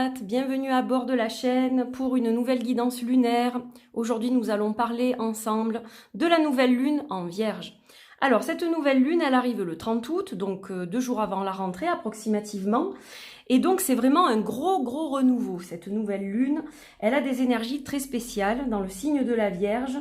Nat, bienvenue à bord de la chaîne pour une nouvelle guidance lunaire. Aujourd'hui nous allons parler ensemble de la nouvelle lune en Vierge. Alors cette nouvelle lune elle arrive le 30 août, donc 2 jours avant la rentrée approximativement. Et donc c'est vraiment un gros renouveau. Cette nouvelle lune, elle a des énergies très spéciales dans le signe de la Vierge.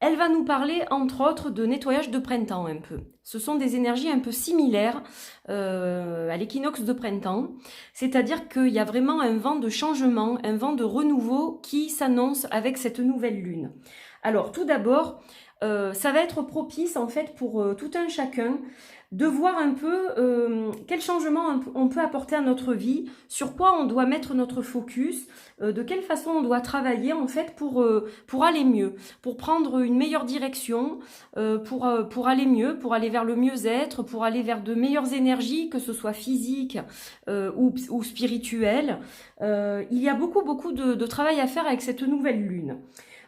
Elle va nous parler, entre autres, de nettoyage de printemps un peu. Ce sont des énergies un peu similaires à l'équinoxe de printemps. C'est-à-dire qu'il y a vraiment un vent de changement, un vent de renouveau qui s'annonce avec cette nouvelle lune. Alors, tout d'abord, ça va être propice, en fait, pour tout un chacun de voir un peu quel changement on peut apporter à notre vie, sur quoi on doit mettre notre focus, de quelle façon on doit travailler en fait pour aller mieux, pour prendre une meilleure direction, pour aller mieux, pour aller vers le mieux-être, pour aller vers de meilleures énergies, que ce soit physique ou spirituelles. Il y a beaucoup de travail à faire avec cette nouvelle lune.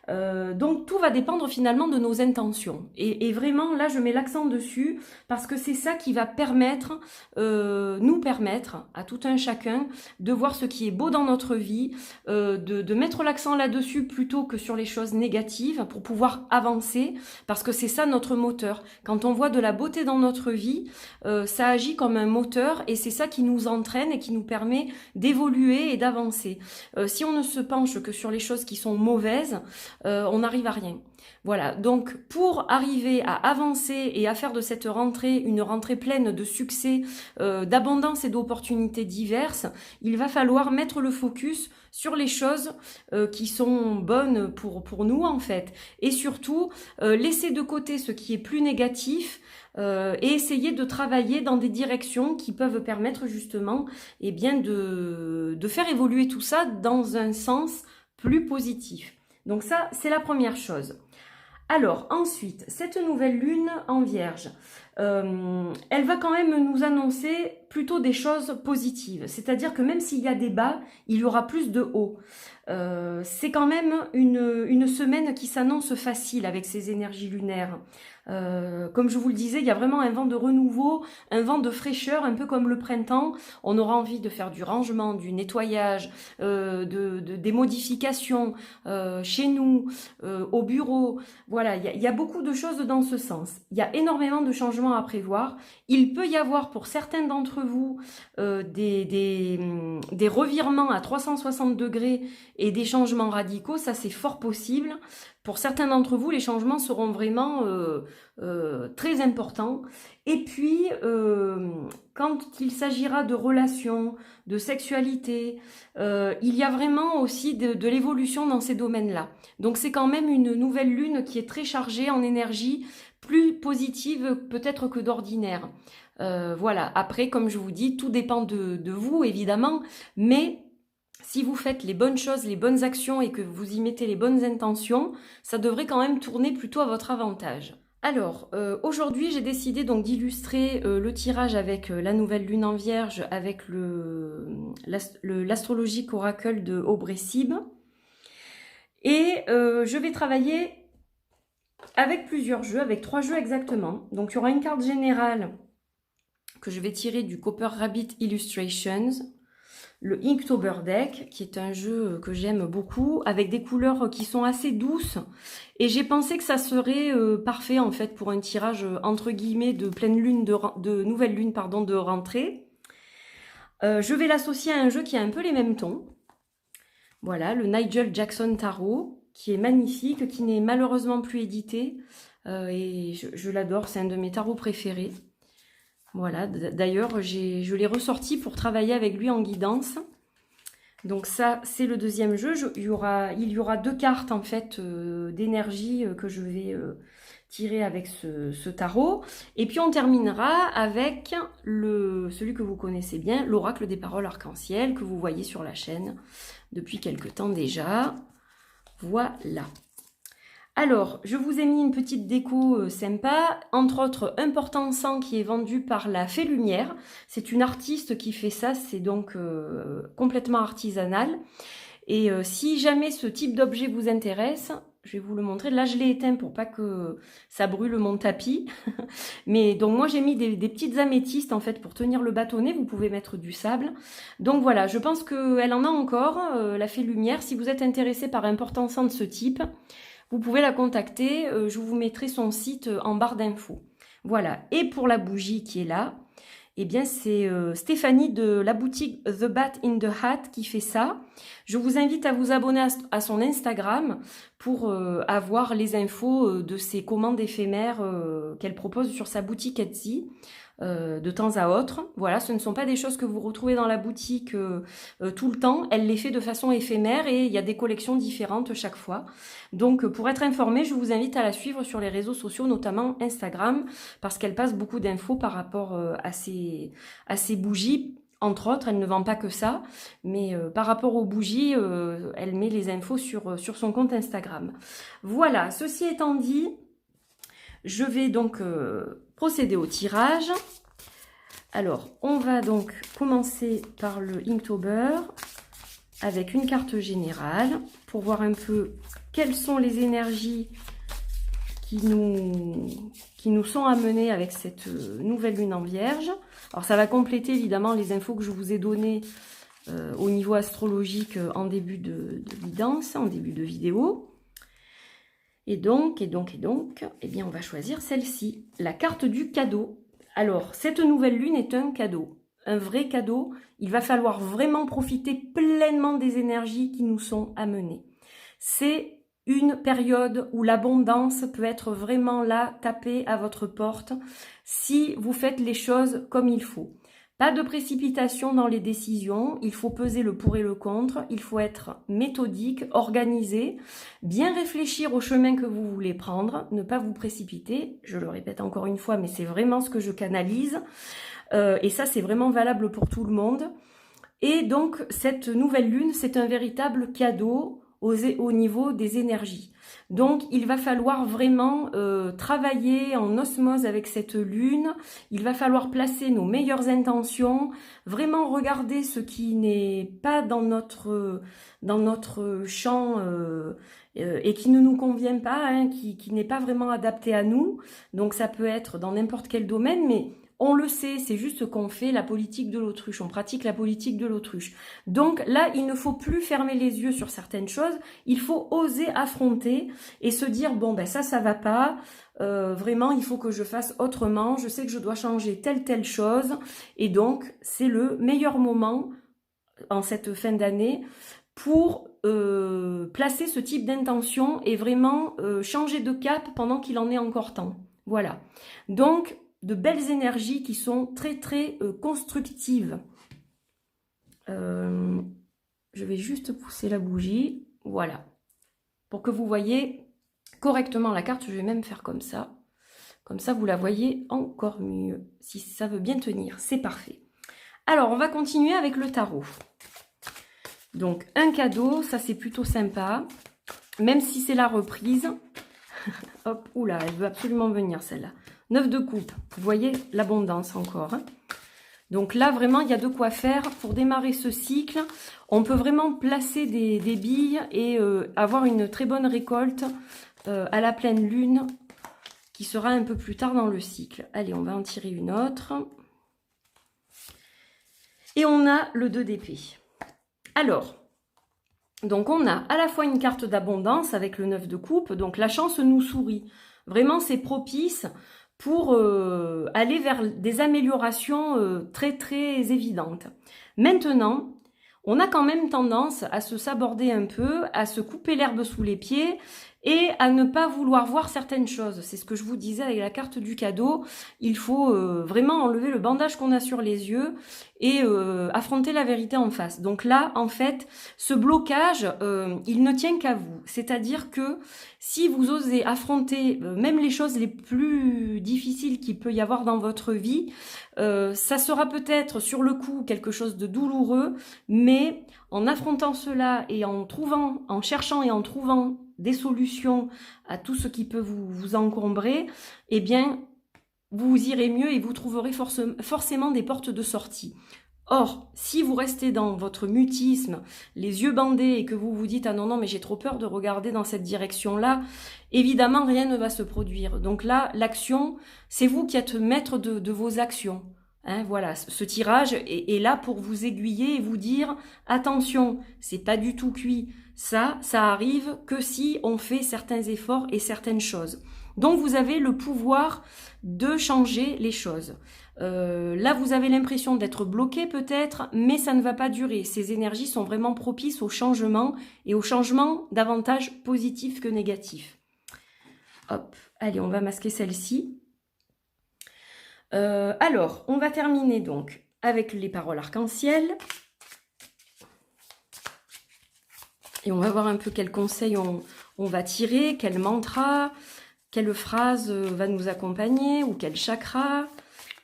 Donc tout va dépendre finalement de nos intentions et vraiment là je mets l'accent dessus parce que c'est ça qui va nous permettre à tout un chacun de voir ce qui est beau dans notre vie, de mettre l'accent là-dessus plutôt que sur les choses négatives pour pouvoir avancer, parce que c'est ça notre moteur. Quand on voit de la beauté dans notre vie, ça agit comme un moteur et c'est ça qui nous entraîne et qui nous permet d'évoluer et d'avancer. Si on ne se penche que sur les choses qui sont mauvaises, on n'arrive à rien. Voilà, donc pour arriver à avancer et à faire de cette rentrée une rentrée pleine de succès, d'abondance et d'opportunités diverses, il va falloir mettre le focus sur les choses qui sont bonnes pour nous en fait. Et surtout, laisser de côté ce qui est plus négatif et essayer de travailler dans des directions qui peuvent permettre justement de faire évoluer tout ça dans un sens plus positif. Donc ça, c'est la première chose. Alors, ensuite, cette nouvelle lune en Vierge, elle va quand même nous annoncer plutôt des choses positives. C'est-à-dire que même s'il y a des bas, il y aura plus de hauts. C'est quand même une semaine qui s'annonce facile avec ces énergies lunaires. Comme je vous le disais, il y a vraiment un vent de renouveau, un vent de fraîcheur, un peu comme le printemps. On aura envie de faire du rangement, du nettoyage, des modifications chez nous, au bureau. Voilà, il y a beaucoup de choses dans ce sens. Il y a énormément de changements à prévoir. Il peut y avoir pour certains d'entre vous des revirements à 360 degrés et des changements radicaux. Ça, c'est fort possible. Pour certains d'entre vous, les changements seront vraiment très importants. Et puis, quand il s'agira de relations, de sexualité, il y a vraiment aussi de l'évolution dans ces domaines-là. Donc c'est quand même une nouvelle lune qui est très chargée en énergie, plus positive peut-être que d'ordinaire. Voilà, après, comme je vous dis, tout dépend de vous, évidemment, mais si vous faites les bonnes choses, les bonnes actions et que vous y mettez les bonnes intentions, ça devrait quand même tourner plutôt à votre avantage. Alors, aujourd'hui, j'ai décidé donc d'illustrer le tirage avec la nouvelle lune en Vierge, avec l'astrologique oracle de Aubrey-Sib. Et je vais travailler avec plusieurs jeux, avec 3 jeux exactement. Donc, il y aura une carte générale que je vais tirer du Copper Rabbit Illustrations, le Inktober Deck, qui est un jeu que j'aime beaucoup, avec des couleurs qui sont assez douces. Et j'ai pensé que ça serait parfait, en fait, pour un tirage, entre guillemets, de pleine lune, de nouvelle lune, pardon, de rentrée. Je vais l'associer à un jeu qui a un peu les mêmes tons. Voilà, le Nigel Jackson Tarot, qui est magnifique, qui n'est malheureusement plus édité. Et je l'adore, c'est un de mes tarots préférés. Voilà, d'ailleurs, je l'ai ressorti pour travailler avec lui en guidance. Donc ça, c'est le deuxième jeu. Il y aura 2 cartes, en fait, d'énergie que je vais tirer avec ce tarot. Et puis, on terminera avec celui que vous connaissez bien, l'oracle des paroles arc-en-ciel, que vous voyez sur la chaîne depuis quelque temps déjà. Voilà. Alors, je vous ai mis une petite déco sympa, entre autres un porte-encens qui est vendu par la Fée Lumière. C'est une artiste qui fait ça, c'est donc complètement artisanal. Et si jamais ce type d'objet vous intéresse, je vais vous le montrer. Là, je l'ai éteint pour pas que ça brûle mon tapis. Mais donc, moi, j'ai mis des petites améthystes, en fait, pour tenir le bâtonnet. Vous pouvez mettre du sable. Donc, voilà, je pense qu'elle en a encore, la Fée Lumière. Si vous êtes intéressé par un porte-encens de ce type, vous pouvez la contacter. Je vous mettrai son site en barre d'infos. Voilà. Et pour la bougie qui est là, eh bien, c'est Stéphanie de la boutique The Bat in the Hat qui fait ça. Je vous invite à vous abonner à son Instagram pour avoir les infos de ses commandes éphémères qu'elle propose sur sa boutique Etsy de temps à autre. Voilà, ce ne sont pas des choses que vous retrouvez dans la boutique tout le temps. Elle les fait de façon éphémère et il y a des collections différentes chaque fois. Donc, pour être informé, je vous invite à la suivre sur les réseaux sociaux, notamment Instagram, parce qu'elle passe beaucoup d'infos par rapport à ses bougies. Entre autres, elle ne vend pas que ça, mais par rapport aux bougies, elle met les infos sur son compte Instagram. Voilà, ceci étant dit, je vais donc procéder au tirage. Alors, on va donc commencer par le Inktober avec une carte générale pour voir un peu quelles sont les énergies qui nous sont amenées avec cette nouvelle lune en Vierge. Alors, ça va compléter évidemment les infos que je vous ai données au niveau astrologique en début de guidance, en début de vidéo. Et donc, eh bien, on va choisir celle-ci, la carte du cadeau. Alors, cette nouvelle lune est un cadeau, un vrai cadeau. Il va falloir vraiment profiter pleinement des énergies qui nous sont amenées. C'est une période où l'abondance peut être vraiment là, tapée à votre porte, si vous faites les choses comme il faut. Pas de précipitation dans les décisions, il faut peser le pour et le contre, il faut être méthodique, organisé, bien réfléchir au chemin que vous voulez prendre, ne pas vous précipiter, je le répète encore une fois, mais c'est vraiment ce que je canalise, et ça c'est vraiment valable pour tout le monde. Et donc cette nouvelle lune, c'est un véritable cadeau au niveau des énergies. Donc, il va falloir vraiment travailler en osmose avec cette lune. Il va falloir placer nos meilleures intentions, vraiment regarder ce qui n'est pas dans notre champ et qui ne nous convient pas, hein, qui n'est pas vraiment adapté à nous. Donc, ça peut être dans n'importe quel domaine, mais on le sait, c'est juste qu'on fait la politique de l'autruche, on pratique la politique de l'autruche. Donc là, il ne faut plus fermer les yeux sur certaines choses, il faut oser affronter et se dire, bon ben ça va pas, vraiment il faut que je fasse autrement, je sais que je dois changer telle chose, et donc c'est le meilleur moment en cette fin d'année pour placer ce type d'intention et vraiment changer de cap pendant qu'il en est encore temps. Voilà, donc de belles énergies qui sont très constructives. Je vais juste pousser la bougie, voilà. Pour que vous voyez correctement la carte, je vais même faire comme ça. Comme ça, vous la voyez encore mieux. Si ça veut bien tenir, c'est parfait. Alors, on va continuer avec le tarot. Donc, un cadeau, ça c'est plutôt sympa. Même si c'est la reprise. Hop, oula, elle veut absolument venir celle-là. 9 de coupe, vous voyez l'abondance encore. Hein. Donc là, vraiment, il y a de quoi faire pour démarrer ce cycle. On peut vraiment placer des billes et avoir une très bonne récolte à la pleine lune qui sera un peu plus tard dans le cycle. Allez, on va en tirer une autre. Et on a le 2 d'épée. Alors, donc on a à la fois une carte d'abondance avec le 9 de coupe, donc la chance nous sourit. Vraiment, c'est propice pour aller vers des améliorations très évidentes. Maintenant, on a quand même tendance à se saborder un peu, à se couper l'herbe sous les pieds et à ne pas vouloir voir certaines choses. C'est ce que je vous disais avec la carte du cadeau. Il faut vraiment enlever le bandage qu'on a sur les yeux et affronter la vérité en face. Donc là, en fait, ce blocage, il ne tient qu'à vous. C'est-à-dire que si vous osez affronter même les choses les plus difficiles qu'il peut y avoir dans votre vie, ça sera peut-être sur le coup quelque chose de douloureux, mais en affrontant cela et en cherchant et en trouvant des solutions à tout ce qui peut vous encombrer, eh bien, vous irez mieux et vous trouverez forcément des portes de sortie. Or, si vous restez dans votre mutisme, les yeux bandés, et que vous vous dites « Ah non, non, mais j'ai trop peur de regarder dans cette direction-là », évidemment, rien ne va se produire. Donc là, l'action, c'est vous qui êtes maître de vos actions. Hein, voilà, ce tirage est là pour vous aiguiller et vous dire « Attention, c'est pas du tout cuit. Ça arrive que si on fait certains efforts et certaines choses. » Donc vous avez le pouvoir de changer les choses. Là, vous avez l'impression d'être bloqué peut-être, mais ça ne va pas durer. Ces énergies sont vraiment propices au changement et au changement davantage positif que négatif. Hop, allez, on va masquer celle-ci. Alors, on va terminer donc avec les paroles arc-en-ciel. Et on va voir un peu quels conseils on va tirer, quel mantra, quelle phrase va nous accompagner, ou quel chakra,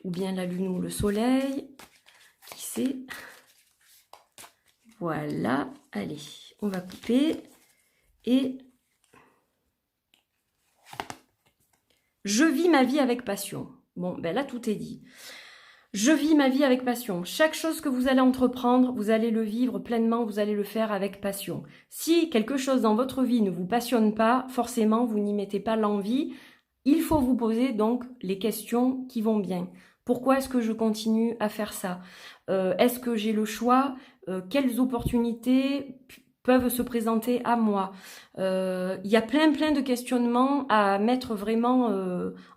ou bien la lune ou le soleil, qui sait. Voilà, allez, on va couper. Et je vis ma vie avec passion. Bon, ben là, tout est dit. Je vis ma vie avec passion. Chaque chose que vous allez entreprendre, vous allez le vivre pleinement, vous allez le faire avec passion. Si quelque chose dans votre vie ne vous passionne pas, forcément, vous n'y mettez pas l'envie. Il faut vous poser donc les questions qui vont bien. Pourquoi est-ce que je continue à faire ça? Est-ce que j'ai le choix? Quelles opportunités peuvent se présenter à moi? Il y a plein de questionnements à mettre vraiment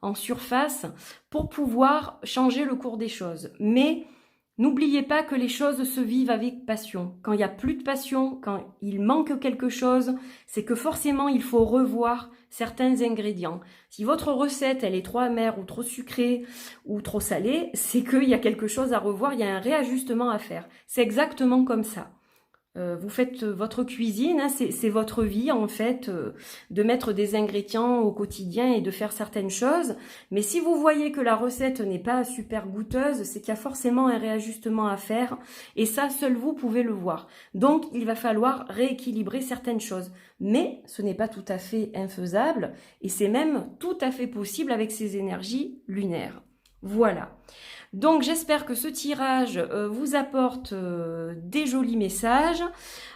en surface pour pouvoir changer le cours des choses. Mais n'oubliez pas que les choses se vivent avec passion. Quand il n'y a plus de passion, quand il manque quelque chose, c'est que forcément il faut revoir certains ingrédients. Si votre recette elle est trop amère ou trop sucrée ou trop salée, c'est qu'il y a quelque chose à revoir, il y a un réajustement à faire. C'est exactement comme ça. Vous faites votre cuisine, hein, c'est votre vie en fait, de mettre des ingrédients au quotidien et de faire certaines choses. Mais si vous voyez que la recette n'est pas super goûteuse, c'est qu'il y a forcément un réajustement à faire. Et ça, seul vous pouvez le voir. Donc, il va falloir rééquilibrer certaines choses. Mais ce n'est pas tout à fait infaisable et c'est même tout à fait possible avec ces énergies lunaires. Voilà. Donc j'espère que ce tirage vous apporte des jolis messages.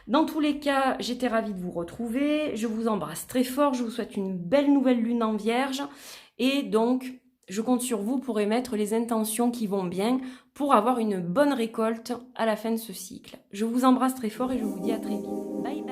Dans tous les cas, j'étais ravie de vous retrouver. Je vous embrasse très fort. Je vous souhaite une belle nouvelle lune en Vierge. Et donc, je compte sur vous pour émettre les intentions qui vont bien pour avoir une bonne récolte à la fin de ce cycle. Je vous embrasse très fort et je vous dis à très vite. Bye bye.